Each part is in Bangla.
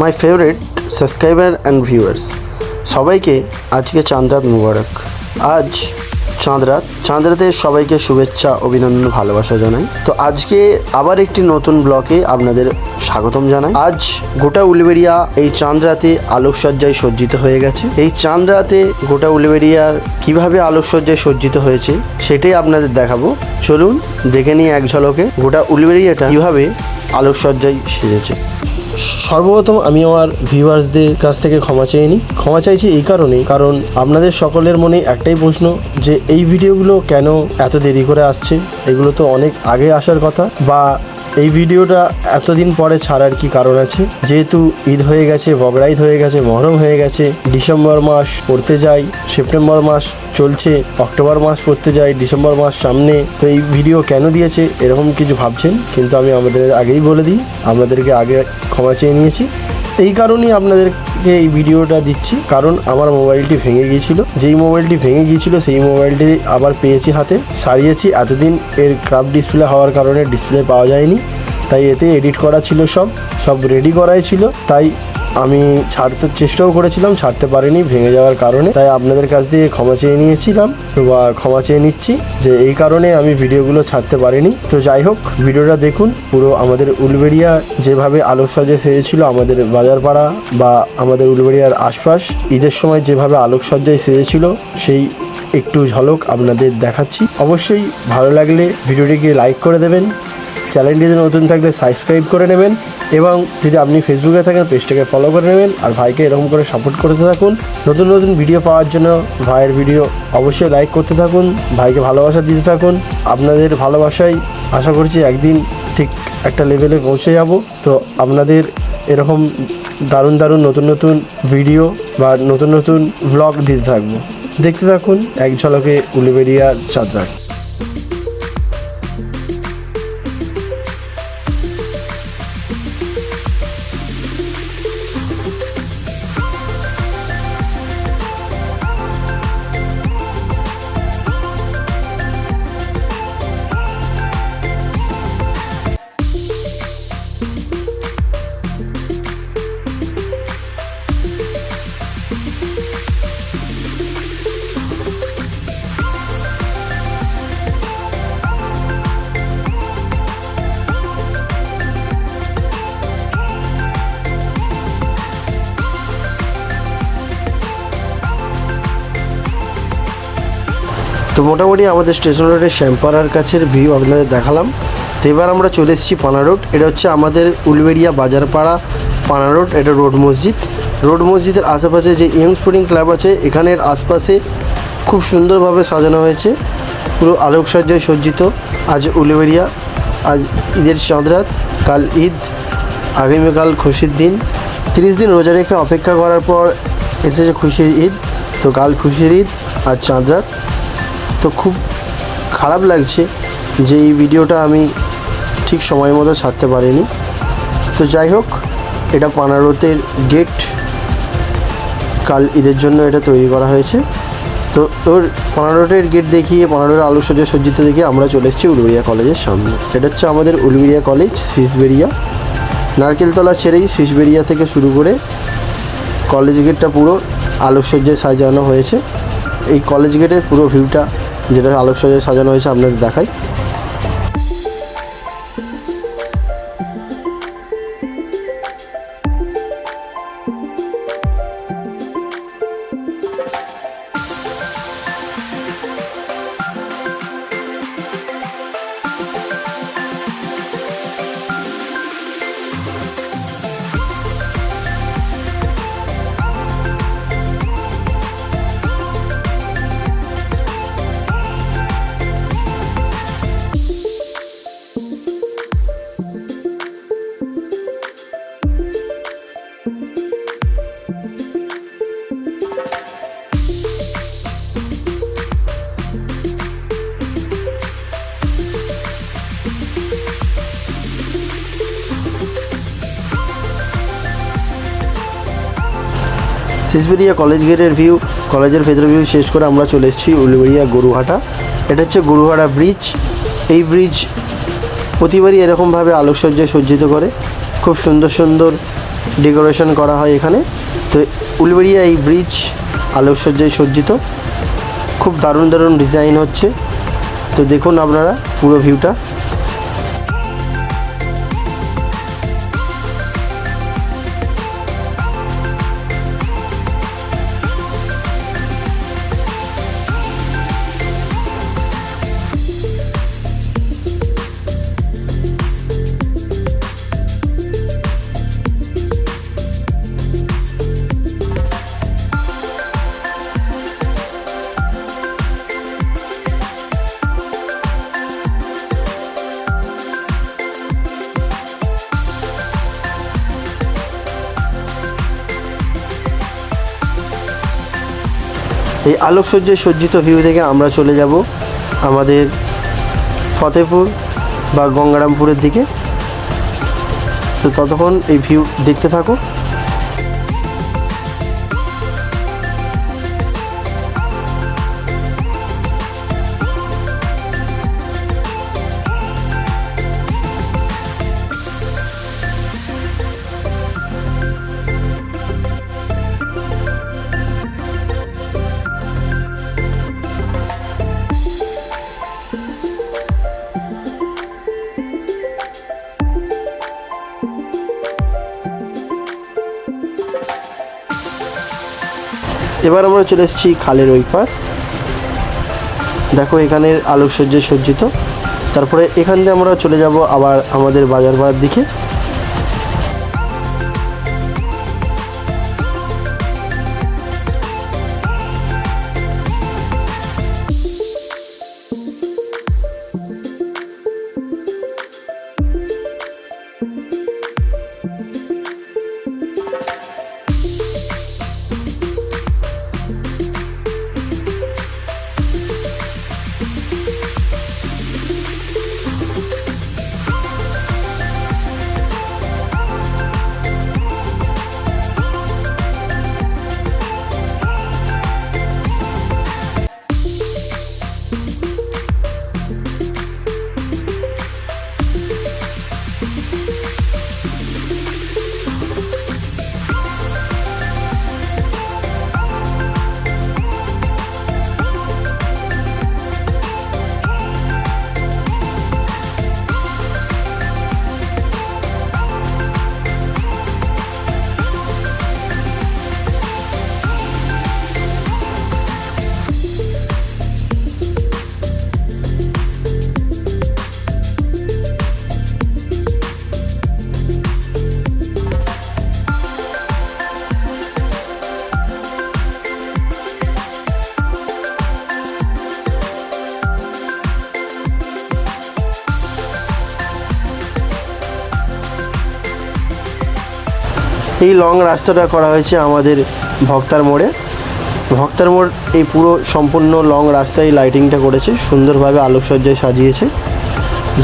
My favourite subscriber and viewers, সবাইকে আজকে চাঁদরাত মুবারক। আজ চাঁদরাতে সবাইকে শুভেচ্ছা, অভিনন্দন, ভালোবাসা জানাই। তো আজকে আবার একটি নতুন ব্লগে আপনাদের স্বাগতম জানাই। আজ গোটা উলুবেড়িয়া এই চাঁদরাতে আলোকসজ্জায় সজ্জিত হয়ে গেছে। এই চাঁদরাতে গোটা উলুবেড়িয়ার কিভাবে আলোকসজ্জায় সজ্জিত হয়েছে সেটাই আপনাদের দেখাবো। চলুন দেখে নিই এক ঝলকে গোটা উলুবেড়িয়াটা কিভাবে আলোকসজ্জায় সেজেছে। সর্বপ্রথম আমি আমার ভিউয়ার্সদের কাছ থেকে ক্ষমা চাইছি এই কারণ আপনাদের সকলের মনে একটাই প্রশ্ন যে এই ভিডিওগুলো কেন এত দেরি করে আসছে। এগুলো তো অনেক আগে আসার কথা, বা এই ভিডিওটা এতদিন পরে ছাড়ার কি কারণ আছে। যেহেতু ঈদ হয়ে গেছে, বকরা ঈদ হয়ে গেছে, মহরম হয়ে গেছে, ডিসেম্বর মাস পড়তে যাই, সেপ্টেম্বর মাস চলছে, অক্টোবর মাস পড়তে যাই, ডিসেম্বর মাস সামনে। তো এই ভিডিও কেন দিয়েছে এরকম কিছু ভাবছেন, কিন্তু আমি আমাদের আগেই বলে দিই, আপনাদেরকে আগে ক্ষমা চেয়ে নিয়েছি। এই কারণেই আপনাদেরকে এই ভিডিওটা দিচ্ছি, কারণ আমার মোবাইলটি ভেঙে গিয়েছিল। যেই মোবাইলটি ভেঙে গিয়েছিল সেই মোবাইলটি আবার পেয়েছি হাতে, সারিয়েছি। এতদিন এর ক্রাফট ডিসপ্লে হওয়ার কারণে ডিসপ্লে পাওয়া যায়নি, তাই এতে এডিট করা ছিল, সব রেডি করাই ছিল। তাই আমি ছাড়তে চেষ্টাও করেছিলাম, ছাড়তে পারিনি ভেঙে যাওয়ার কারণে। তাই আপনাদের কাছ দিয়ে ক্ষমা চেয়ে নিয়েছিলাম, তো ক্ষমা চেয়ে নিচ্ছি যে এই কারণে আমি ভিডিওগুলো ছাড়তে পারিনি। তো যাই হোক, ভিডিওটা দেখুন। পুরো আমাদের উলুবেড়িয়া যেভাবে আলোকসজ্জায় সেজেছিল, আমাদের বাজারপাড়া বা আমাদের উলুবেড়িয়ার আশপাশ ঈদের সময় যেভাবে আলোকসজ্জায় সেজেছিল, সেই একটু ঝলক আপনাদের দেখাচ্ছি। অবশ্যই ভালো লাগলে ভিডিওটিকে লাইক করে দেবেন, চ্যানেলটিতে নতুন থাকলে সাবস্ক্রাইব করে নেবেন, এবং যদি আপনি ফেসবুকে থাকেন পেজটাকে ফলো করে নেবেন। আর ভাইকে এরকম করে সাপোর্ট করতে থাকুন। নতুন নতুন ভিডিও পাওয়ার জন্য ভাইয়ের ভিডিও অবশ্যই লাইক করতে থাকুন, ভাইকে ভালোবাসা দিতে থাকুন। আপনাদের ভালোবাসায় আশা করছি একদিন ঠিক একটা লেভেলে পৌঁছে যাব। তো আপনাদের এরকম দারুণ নতুন নতুন ভিডিও বা নতুন ভ্লগ দিতে থাকবো। দেখতে থাকুন এক ঝলকে উলুবেড়িয়ার চাঁদরাত। তো মোটামুটি আমাদের স্টেশন রোডের শ্যামপাড়ার কাছের ভিউ আপনাদের দেখালাম। তো এবার আমরা চলে এসেছি পানা রোড। এটা হচ্ছে আমাদের উলুবেড়িয়া বাজারপাড়া পানা রোড। এটা রোড মসজিদের আশেপাশে যে ইয়ং স্পোর্টিং ক্লাব আছে, এখানের আশপাশে খুব সুন্দরভাবে সাজানো হয়েছে, পুরো আলোকসজ্জায় সজ্জিত। আজ উলুবেড়িয়া, আজ ঈদের চাঁদরাত, কাল ঈদ, আগামীকাল খুশির দিন। 30 দিন রোজা রেখে অপেক্ষা করার পর এসেছে খুশির ঈদ। তো কাল খুশির ঈদ, আজ চাঁদরাত। তো খুব খারাপ লাগছে যে এই ভিডিওটা আমি ঠিক সময় মতো ছাড়তে পারিনি। তো যাই হোক, এটা পানা রোডের গেট, কাল ঈদের জন্য এটা তৈরি করা হয়েছে। তো ওর পানা রোডের গেট দেখিয়ে, পানা রোডের আলোকসজ্জা সজ্জিত দেখিয়ে আমরা চলে এসেছি উলুবেড়িয়া কলেজের সামনে। এটা হচ্ছে আমাদের উলুবেড়িয়া কলেজ, সুইচবেড়িয়া। নারকেলতলা ছেড়েই সুইচবেড়িয়া থেকে শুরু করে কলেজ গেটটা পুরো আলোকসজ্জায় সাজানো হয়েছে। এই কলেজ গেটের পুরো ভিউটা যেটা আলোকসজ্জায় সাজানো হয়েছে আপনাদের দেখাই। সুইচবেড়িয়া কলেজ গেটের ভিউ, কলেজের ভেতরের ভিউ শেষ করে আমরা চলে এসেছি উলুবেড়িয়া গরুহাটা। এটা হচ্ছে গরুহাটা ব্রিজ। এই ব্রিজ প্রতিবারই এরকমভাবে আলোকসজ্জায় সজ্জিত করে, খুব সুন্দর ডেকোরেশন করা হয় এখানে। তো উলুবেড়িয়া এই ব্রিজ আলোকসজ্জায় সজ্জিত, খুব দারুণ দারুণ ডিজাইন হচ্ছে। তো দেখুন আপনারা পুরো ভিউটা। এই আলোকসজ্জায় সজ্জিত ভিউ থেকে আমরা চলে যাব আমাদের ফতেপুর বা গঙ্গারামপুরের দিকে। তো ততক্ষণ এই ভিউ দেখতে থাকো। এবার আমরা চলে এসেছি খালের ওই পার। দেখো এখানের আলোকসজ্জায় সজ্জিত। তারপরে এখান দিয়ে আমরা চলে যাব আবার আমাদের বাজার পাড়ার দিকে। এই লং রাস্তাটা করা হয়েছে আমাদের ভক্তার মোড়ে। ভক্তার মোড় এই পুরো সম্পূর্ণ লং রাস্তায় লাইটিংটা করেছে, সুন্দরভাবে আলোকসজ্জায় সাজিয়েছে।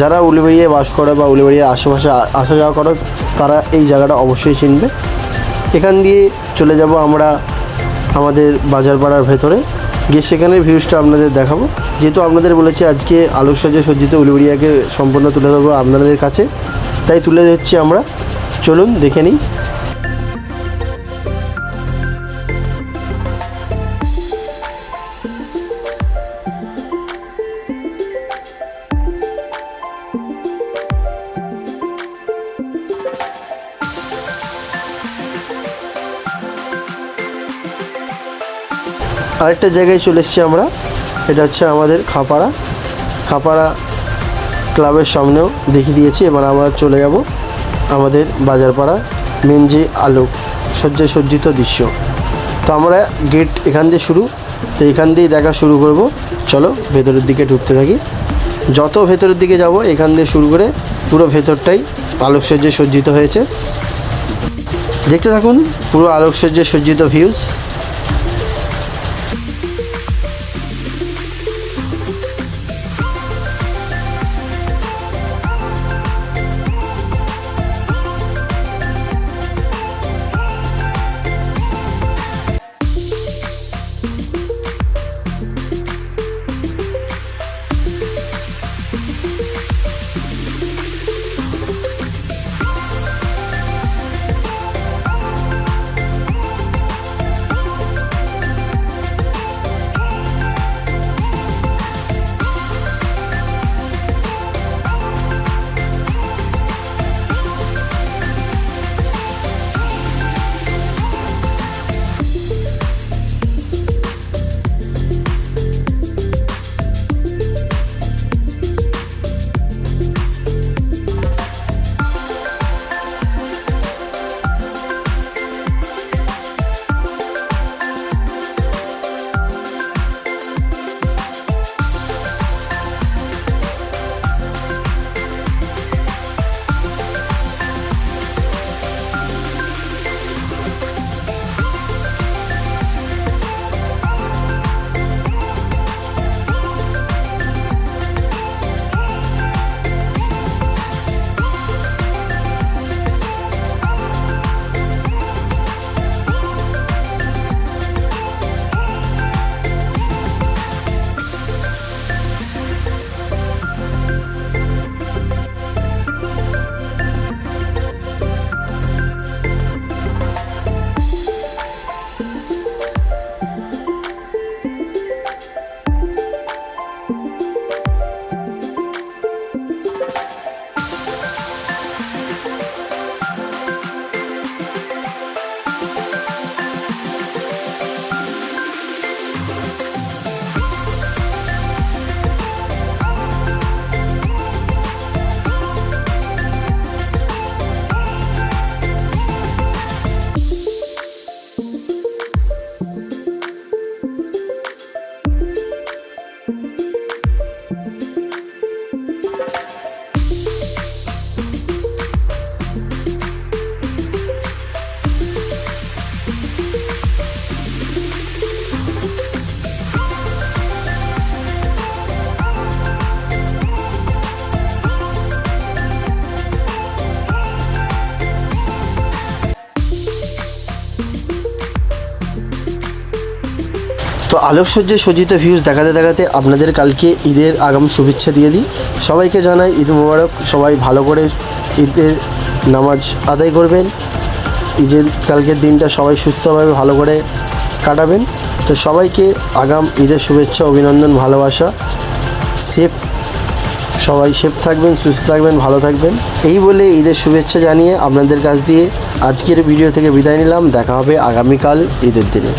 যারা উলুবেড়িয়ায় বাস করে বা উলুবেড়িয়ার আশেপাশে আসা যাওয়া করো তারা এই জায়গাটা অবশ্যই চিনবে। এখান দিয়ে চলে যাব আমরা আমাদের বাজারপাড়ার ভেতরে গিয়ে সেখানের ভিউজটা আপনাদের দেখাবো। যেহেতু আপনাদের বলেছি আজকে আলোকসজ্জায় সজ্জিত উলুবেড়িয়াকে সম্পূর্ণ তুলে ধরবো আপনাদের কাছে, তাই তুলে দিচ্ছি আমরা। চলুন দেখে নিই। আরেকটা জায়গায় চলে এসেছি আমরা, এটা হচ্ছে আমাদের খাপাড়া ক্লাবের সামনেও দেখিয়ে দিয়েছি। এবার আমরা চলে যাব আমাদের বাজারপাড়া মেন যে আলোকসজ্জায় সজ্জিত দৃশ্য। তো আমরা গেট এখান দিয়ে শুরু, তো এখান দিয়েই দেখা শুরু করব। চলো ভেতরের দিকে ঢুকতে থাকি। যত ভেতরের দিকে যাব এখান দিয়ে শুরু করে পুরো ভেতরটাই আলোকসজ্জায় সজ্জিত হয়েছে। দেখতে থাকুন পুরো আলোকসজ্জায় সজ্জিত ভিউজ। আলোকসজ্জে সজ্জিত ভিউজ দেখাতে দেখাতে আপনাদের কালকে ঈদের আগাম শুভেচ্ছা দিয়ে দিই। সবাইকে জানাই ঈদ মোবারক। সবাই ভালো করে ঈদের নামাজ আদায় করবেন। ঈদের কালকের দিনটা সবাই সুস্থভাবে ভালো করে কাটাবেন। তো সবাইকে আগাম ঈদের শুভেচ্ছা, অভিনন্দন, ভালোবাসা। সবাই সেফ থাকবেন, সুস্থ থাকবেন, ভালো থাকবেন। এই বলে ঈদের শুভেচ্ছা জানিয়ে আপনাদের কাছ দিয়ে আজকের ভিডিও থেকে বিদায় নিলাম। দেখা হবে আগামীকাল ঈদের দিনে।